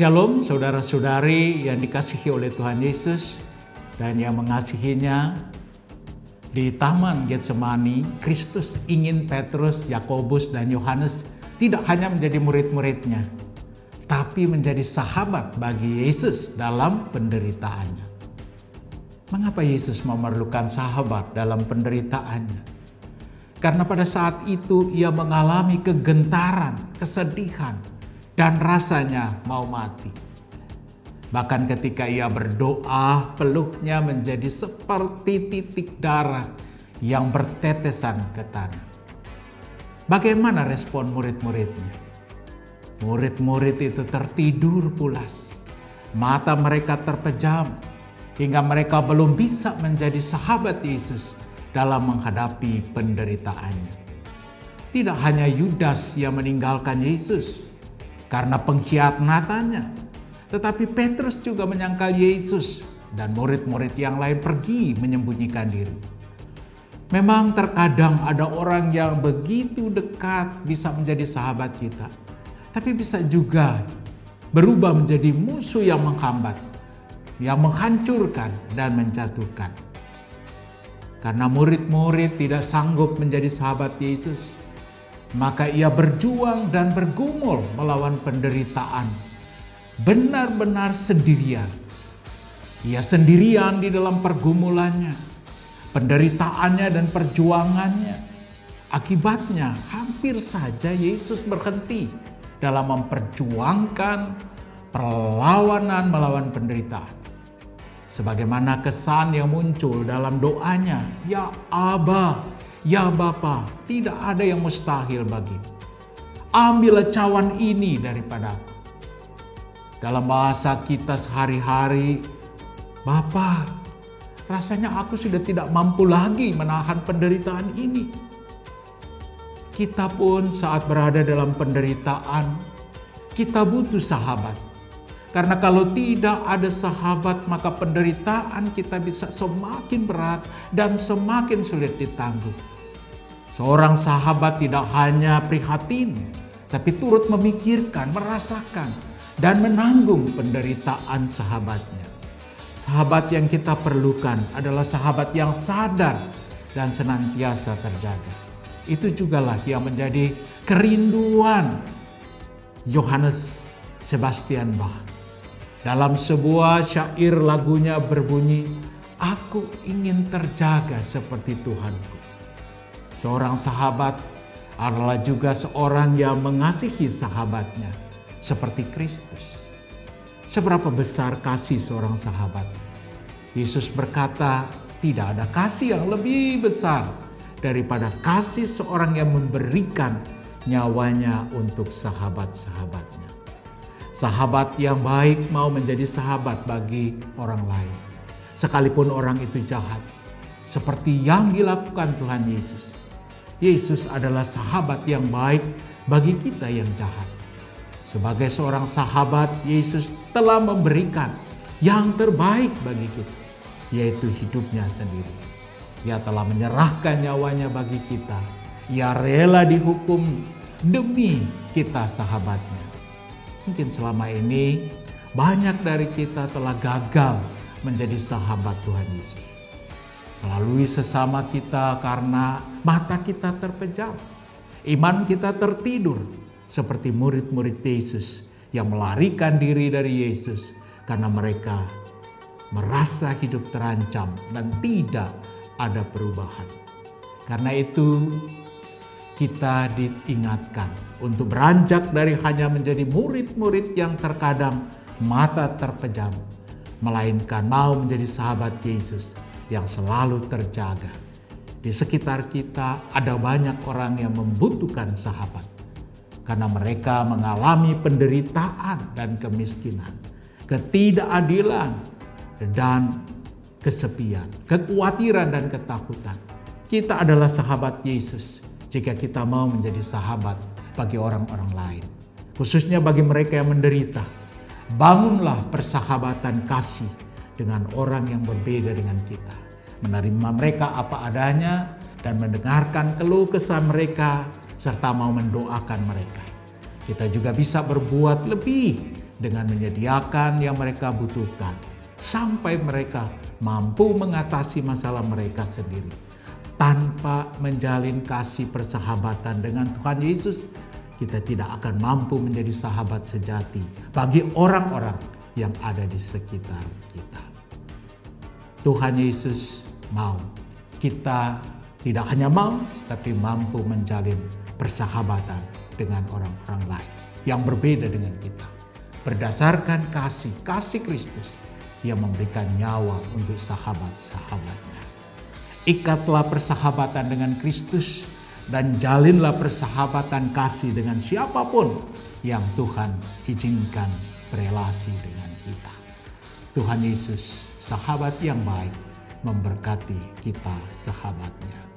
Shalom saudara-saudari yang dikasihi oleh Tuhan Yesus dan yang mengasihinya. Di Taman Getsemani, Kristus ingin Petrus, Yakobus, dan Yohanes tidak hanya menjadi murid-muridnya, tapi menjadi sahabat bagi Yesus dalam penderitaannya. Mengapa Yesus memerlukan sahabat dalam penderitaannya? Karena pada saat itu ia mengalami kegentaran, kesedihan, dan rasanya mau mati. Bahkan ketika ia berdoa, peluknya menjadi seperti titik darah yang bertetesan ke tanah. Bagaimana respon murid-muridnya? Murid-murid itu tertidur pulas. Mata mereka terpejam hingga mereka belum bisa menjadi sahabat Yesus dalam menghadapi penderitaannya. Tidak hanya Yudas yang meninggalkan Yesus karena pengkhianatannya, tetapi Petrus juga menyangkal Yesus dan murid-murid yang lain pergi menyembunyikan diri. Memang terkadang ada orang yang begitu dekat bisa menjadi sahabat kita, tapi bisa juga berubah menjadi musuh yang menghambat, yang menghancurkan dan menjatuhkan. Karena murid-murid tidak sanggup menjadi sahabat Yesus, maka ia berjuang dan bergumul melawan penderitaan. Benar-benar sendirian. Ia sendirian di dalam pergumulannya, penderitaannya dan perjuangannya. Akibatnya hampir saja Yesus berhenti dalam memperjuangkan perlawanan melawan penderitaan. Sebagaimana kesan yang muncul dalam doanya, "Ya Aba, ya Bapa, tidak ada yang mustahil bagimu. Ambillah cawan ini daripadaku." Dalam bahasa kita sehari-hari, "Bapa, rasanya aku sudah tidak mampu lagi menahan penderitaan ini." Kita pun saat berada dalam penderitaan, kita butuh sahabat. Karena kalau tidak ada sahabat, maka penderitaan kita bisa semakin berat dan semakin sulit ditanggung. Seorang sahabat tidak hanya prihatin, tapi turut memikirkan, merasakan, dan menanggung penderitaan sahabatnya. Sahabat yang kita perlukan adalah sahabat yang sadar dan senantiasa terjaga. Itu jugalah yang menjadi kerinduan Johannes Sebastian Bach. Dalam sebuah syair lagunya berbunyi, "Aku ingin terjaga seperti Tuhanku." Seorang sahabat adalah juga seorang yang mengasihi sahabatnya seperti Kristus. Seberapa besar kasih seorang sahabat? Yesus berkata, tidak ada kasih yang lebih besar daripada kasih seorang yang memberikan nyawanya untuk sahabat-sahabatnya. Sahabat yang baik mau menjadi sahabat bagi orang lain, sekalipun orang itu jahat, seperti yang dilakukan Tuhan Yesus. Yesus adalah sahabat yang baik bagi kita yang jahat. Sebagai seorang sahabat, Yesus telah memberikan yang terbaik bagi kita, yaitu hidupnya sendiri. Ia telah menyerahkan nyawanya bagi kita. Ia rela dihukum demi kita sahabatnya. Mungkin selama ini banyak dari kita telah gagal menjadi sahabat Tuhan Yesus. Melalui sesama kita karena mata kita terpejam, iman kita tertidur, seperti murid-murid Yesus yang melarikan diri dari Yesus karena mereka merasa hidup terancam dan tidak ada perubahan. Karena itu kita diingatkan untuk beranjak dari hanya menjadi murid-murid yang terkadang mata terpejam, melainkan mau menjadi sahabat Yesus yang selalu terjaga. Di sekitar kita ada banyak orang yang membutuhkan sahabat karena mereka mengalami penderitaan dan kemiskinan, ketidakadilan dan kesepian, kekhawatiran dan ketakutan. Kita adalah sahabat Yesus jika kita mau menjadi sahabat bagi orang-orang lain, khususnya bagi mereka yang menderita. Bangunlah persahabatan kasih dengan orang yang berbeda dengan kita, menerima mereka apa adanya dan mendengarkan keluh kesah mereka serta mau mendoakan mereka. Kita juga bisa berbuat lebih dengan menyediakan yang mereka butuhkan sampai mereka mampu mengatasi masalah mereka sendiri. Tanpa menjalin kasih persahabatan dengan Tuhan Yesus, kita tidak akan mampu menjadi sahabat sejati bagi orang-orang yang ada di sekitar kita. Tuhan Yesus mau kita tidak hanya mau, tapi mampu menjalin persahabatan dengan orang-orang lain yang berbeda dengan kita. Berdasarkan kasih Kristus yang memberikan nyawa untuk sahabat-sahabatnya. Ikatlah persahabatan dengan Kristus dan jalinlah persahabatan kasih dengan siapapun yang Tuhan izinkan berelasi dengan kita. Tuhan Yesus, sahabat yang baik, memberkati kita sahabatnya.